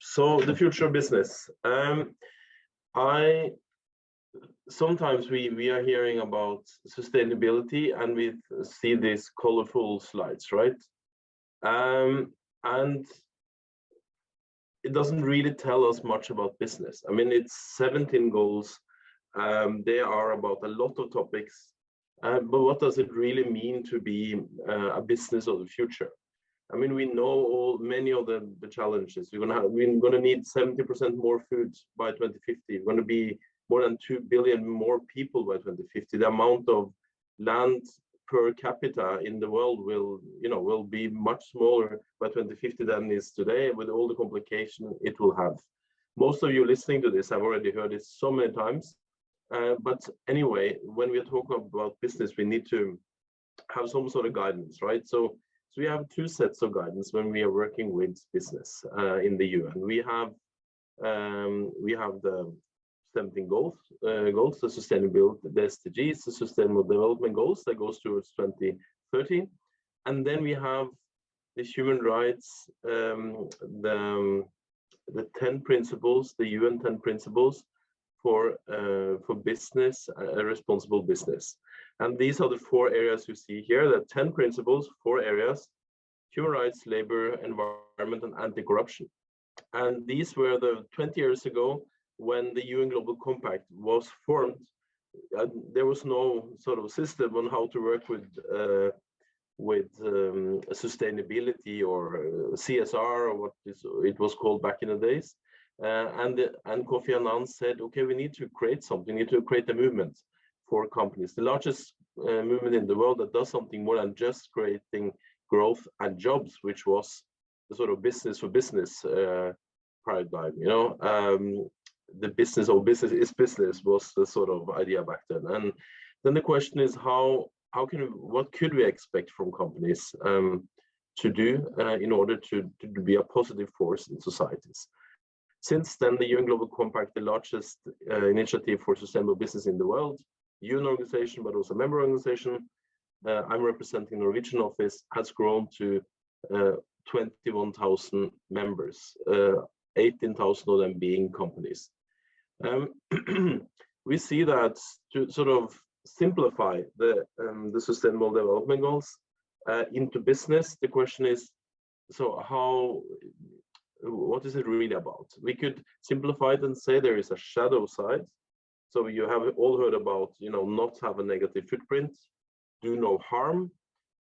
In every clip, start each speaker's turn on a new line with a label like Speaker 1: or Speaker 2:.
Speaker 1: So the future of business. I sometimes we are hearing about sustainability and we see these colorful slides, right? And it doesn't really tell us much about business. I mean, it's 17 goals. They are about a lot of topics, but what does it really mean to be a business of the future? I mean, we know many of the challenges. We're gonna need 70% more food by 2050. We're gonna be more than 2 billion more people by 2050. The amount of land per capita in the world will be much smaller by 2050 than it is today, with all the complication it will have. Most of you listening to this have already heard it so many times. But anyway, when we are talking about business, we need to have some sort of guidance, right? So we have two sets of guidance when we are working with business in the UN. We have the 17 goals, the sustainability, the SDGs, the Sustainable Development Goals that goes towards 2030, and then we have the human rights, the 10 principles, the UN 10 principles for business, responsible business. And these are the 4 areas you see here, the 10 principles, 4 areas: human rights, labor, environment, and anti-corruption. And these were the 20 years ago when the UN Global Compact was formed. There was no sort of system on how to work with sustainability or CSR, or what it was called back in the days. And Kofi Annan said, okay, we need to create something, we need to create a movement for companies, the largest movement in the world that does something more than just creating growth and jobs, which was the sort of business for business paradigm. The business of business is business was the sort of idea back then. And then the question is what could we expect from companies to do in order to be a positive force in societies? Since then, the UN Global Compact, the largest initiative for sustainable business in the world, UN organization, but also member organization, I'm representing the Norwegian office, has grown to 21,000 members, 18,000 of them being companies. We see that to sort of simplify the Sustainable Development Goals into business, the question is, so what is it really about? We could simplify it and say there is a shadow side. So you have all heard about, not have a negative footprint, do no harm.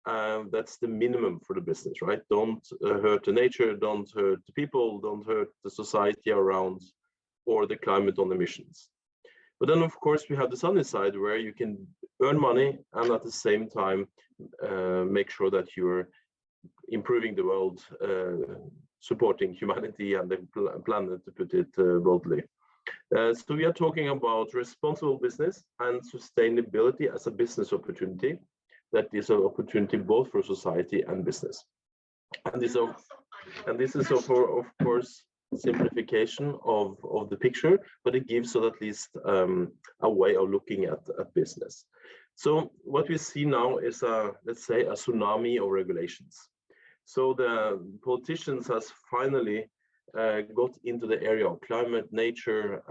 Speaker 1: That's the minimum for the business, right? Don't hurt the nature, don't hurt the people, don't hurt the society around, or the climate on emissions. But then, of course, we have the sunny side where you can earn money and at the same time make sure that you're improving the world, supporting humanity and the planet, to put it boldly. So we are talking about responsible business and sustainability as a business opportunity. That is an opportunity both for society and business. And this is of course simplification of the picture, but it gives us at least a way of looking at business. So what we see now is let's say a tsunami of regulations. So the politicians has finally got into the area of climate, nature,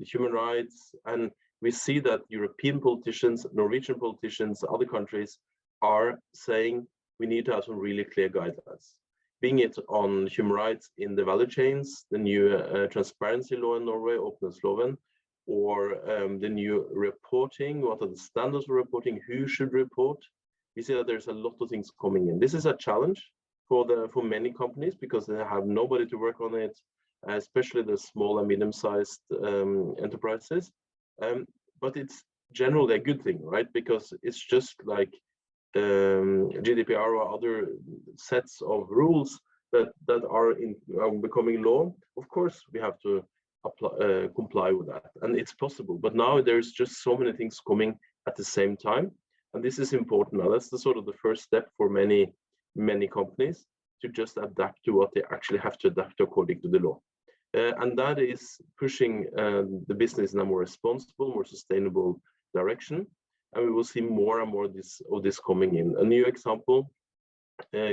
Speaker 1: human rights, and we see that European politicians, Norwegian politicians, other countries are saying we need to have some really clear guidelines, being it on human rights in the value chains, the new transparency law in Norway, openness-loven, or the new reporting, what are the standards for reporting, who should report. We see that there's a lot of things coming in. This is a challenge for many companies because they have nobody to work on it, especially the small and medium-sized enterprises. But it's generally a good thing, right? Because it's just like GDPR or other sets of rules that are becoming law. Of course, we have to comply with that, and it's possible. But now there's just so many things coming at the same time, and this is important. Now that's the sort of the first step for many companies to just adapt to what they actually have to adapt according to the law. And that is pushing the business in a more responsible, more sustainable direction. And we will see more and more of this coming in. A new example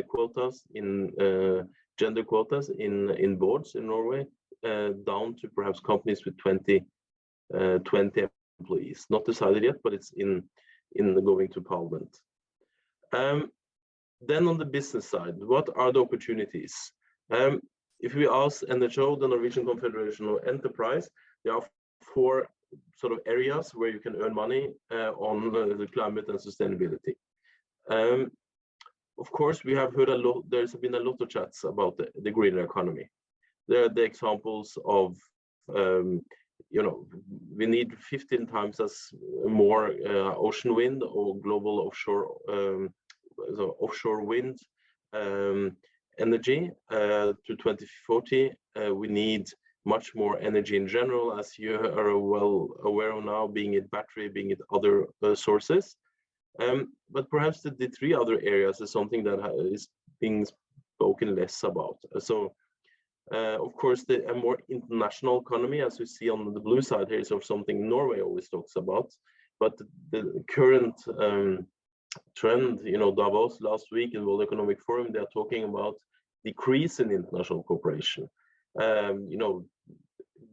Speaker 1: quotas in gender quotas in boards in Norway, down to perhaps companies with 20 employees. Not decided yet, but it's in the going to parliament. Then on the business side, what are the opportunities? If we ask NHO, the Norwegian Confederation of Enterprise, there are 4 sort of areas where you can earn money on the climate and sustainability. Of course, we have heard a lot. There's been a lot of chats about the greener economy. There are the examples of, you know, we need 15 times as more ocean wind or global offshore wind energy to 2040. We need much more energy in general, as you are well aware of now, being it battery, being it other sources. But perhaps the 3 other areas is something that is being spoken less about. So, of course, a more international economy, as we see on the blue side here, is of something Norway always talks about. But the current trend, you know, Davos last week in World Economic Forum, they are talking about decrease in international cooperation. You know,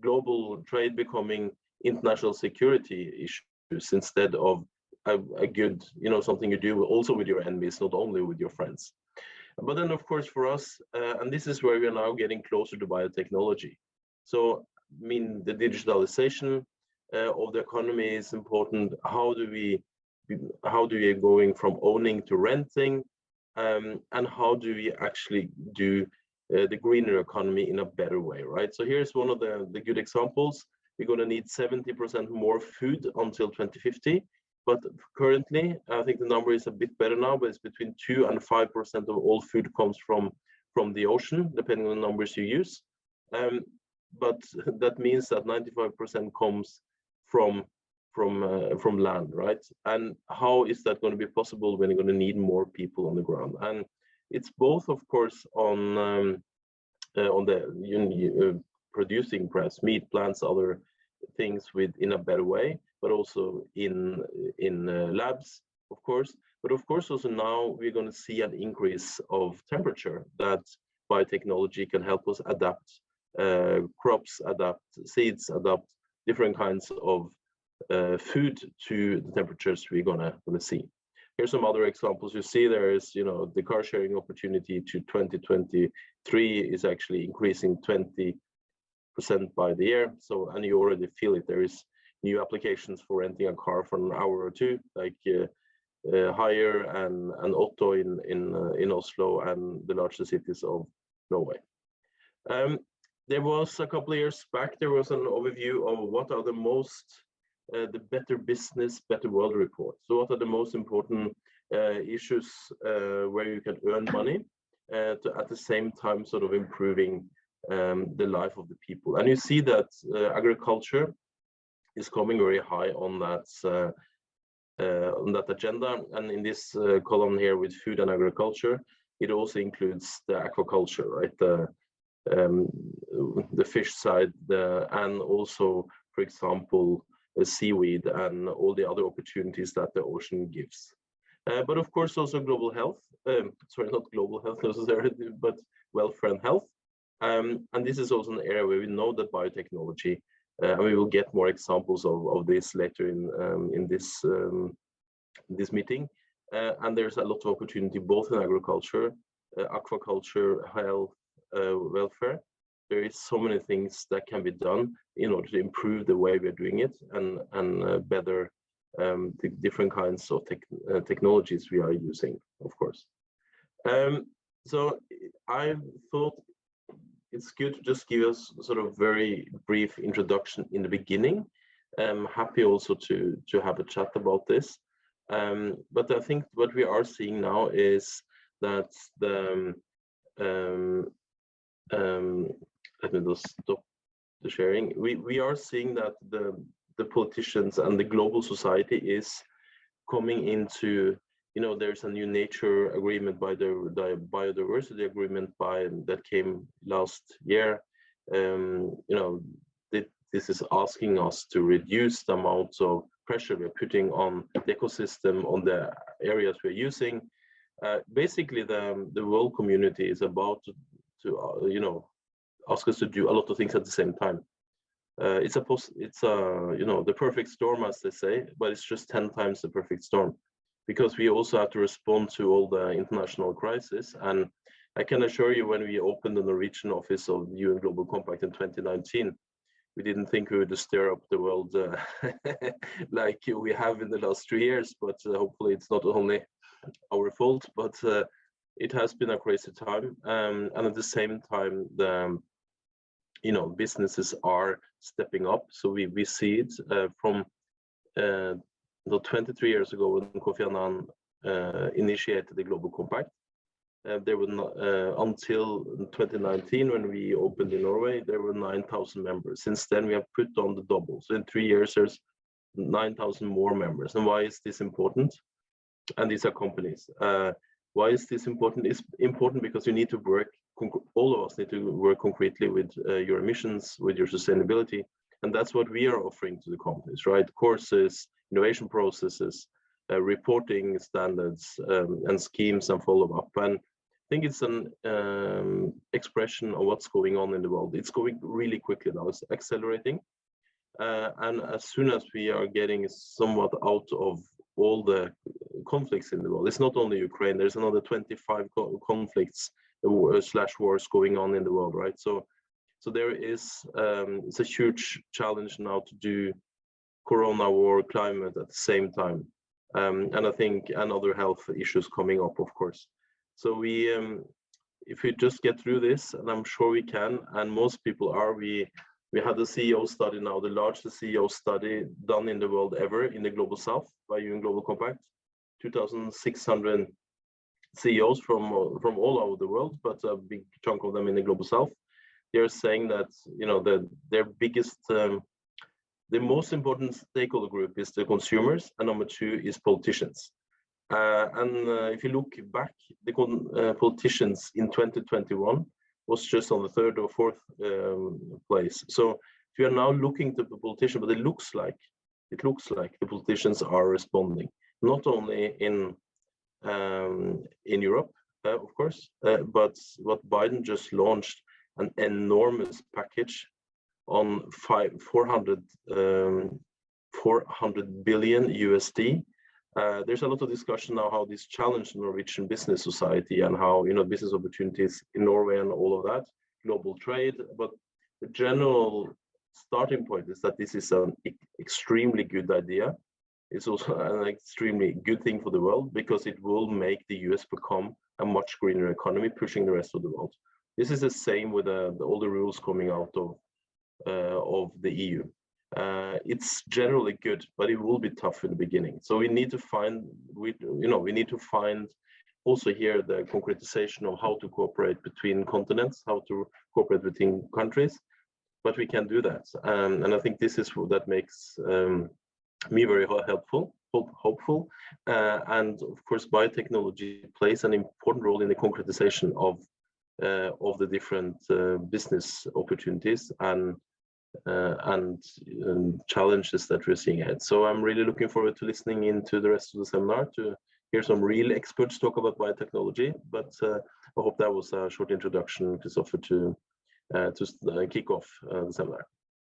Speaker 1: global trade becoming international security issues instead of a good, you know, something you do also with your enemies, not only with your friends. But then, of course, for us, and this is where we are now getting closer to biotechnology. So, I mean, the digitalization of the economy is important. How do we going from owning to renting, and how do we actually do the greener economy in a better way, right? So here's one of the good examples. We're going to need 70% more food until 2050. But currently, I think the number is a bit better now, but it's between 2 and 5% of all food comes from the ocean, depending on the numbers you use. But that means that 95% comes from land, right? And how is that going to be possible when you're going to need more people on the ground? And it's both, of course, on the producing perhaps meat, plants, other things in a better way, but also in labs, of course. But of course, also now we're going to see an increase of temperature that biotechnology can help us adapt crops, adapt seeds, adapt different kinds of food to the temperatures we're gonna see. Here's some other examples. You see there is, you know, the car sharing opportunity to 2023 is actually increasing 20% by the year. So, and you already feel it. There is new applications for renting a car for an hour or two, like Hire and Otto in Oslo and the largest cities of Norway. There was a couple of years back, there was an overview of what are the most the Better Business, Better World report. So what are the most important issues where you can earn money to at the same time sort of improving the life of the people. And you see that agriculture is coming very high on that agenda. And in this column here with food and agriculture, it also includes the aquaculture, right? The fish side, and also, for example, seaweed and all the other opportunities that the ocean gives. But of course also global health, sorry, not global health necessarily, but welfare and health. And this is also an area where we know that biotechnology, and we will get more examples of this later in this meeting. And there's a lot of opportunity both in agriculture, aquaculture, health, welfare. There is so many things that can be done in order to improve the way we're doing it and better the different kinds of technologies we are using, of course. So I thought it's good to just give us sort of very brief introduction in the beginning. I'm happy also to have a chat about this. But I think what we are seeing now is that let me just stop the sharing. We are seeing that the politicians and the global society is coming into, you know, there's a new nature agreement by the biodiversity agreement that came last year. You know, this is asking us to reduce the amount of pressure we're putting on the ecosystem, on the areas we're using. Basically, the world community is about to ask us to do a lot of things at the same time. It's the perfect storm, as they say, but it's just 10 times the perfect storm, because we also have to respond to all the international crises. And I can assure you, when we opened the Norwegian office of UN Global Compact in 2019, we didn't think we would stir up the world like we have in the last 3 years. But hopefully it's not only our fault, but it has been a crazy time. And at the same time, the businesses are stepping up. So we see it from 23 years ago, when Kofi Annan initiated the Global Compact. There were until 2019, when we opened in Norway, there were 9,000 members. Since then, we have put on the double. So in 3 years, there's 9,000 more members. And why is this important? And these are companies. Why is this important? It's important because you need to work, all of us need to work concretely with your emissions, with your sustainability. And that's what we are offering to the companies, right? Courses, innovation processes, reporting standards, and schemes and follow-up. And I think it's an expression of what's going on in the world. It's going really quickly now. It's accelerating. And as soon as we are getting somewhat out of all the conflicts in the world, it's not only Ukraine, there's another 25 conflicts / wars going on in the world, right? So there is, it's a huge challenge now to do Corona, war, climate at the same time. And I think, and other health issues coming up, of course. So if we just get through this, and I'm sure we can, and most people are, we had the CEO study now, the largest CEO study done in the world ever in the Global South by UN Global Compact, 2,600 CEOs from all over the world, but a big chunk of them in the Global South. They're saying that, their biggest, the most important stakeholder group is the consumers, and number 2 is politicians. If you look back, the politicians in 2021 was just on the 3rd or 4th place. So if you are now looking to the politician, but it looks like the politicians are responding, not only in Europe, of course, but what Biden just launched, an enormous package on 400 billion USD. There's a lot of discussion now how this challenged Norwegian business society, and how business opportunities in Norway and all of that, global trade. But the general starting point is that this is an extremely good idea. It's also an extremely good thing for the world, because it will make the US become a much greener economy, pushing the rest of the world. This is the same with all the rules coming out of the EU. It's generally good, but it will be tough in the beginning. So we need to find, we need to find also here the concretization of how to cooperate between continents, how to cooperate between countries. But we can do that, and I think this is that makes me very hopeful. And of course, biotechnology plays an important role in the concretization of the different business opportunities and challenges that we're seeing ahead. So I'm really looking forward to listening into the rest of the seminar, to hear some real experts talk about biotechnology. But I hope that was a short introduction, Christopher, to kick off the seminar.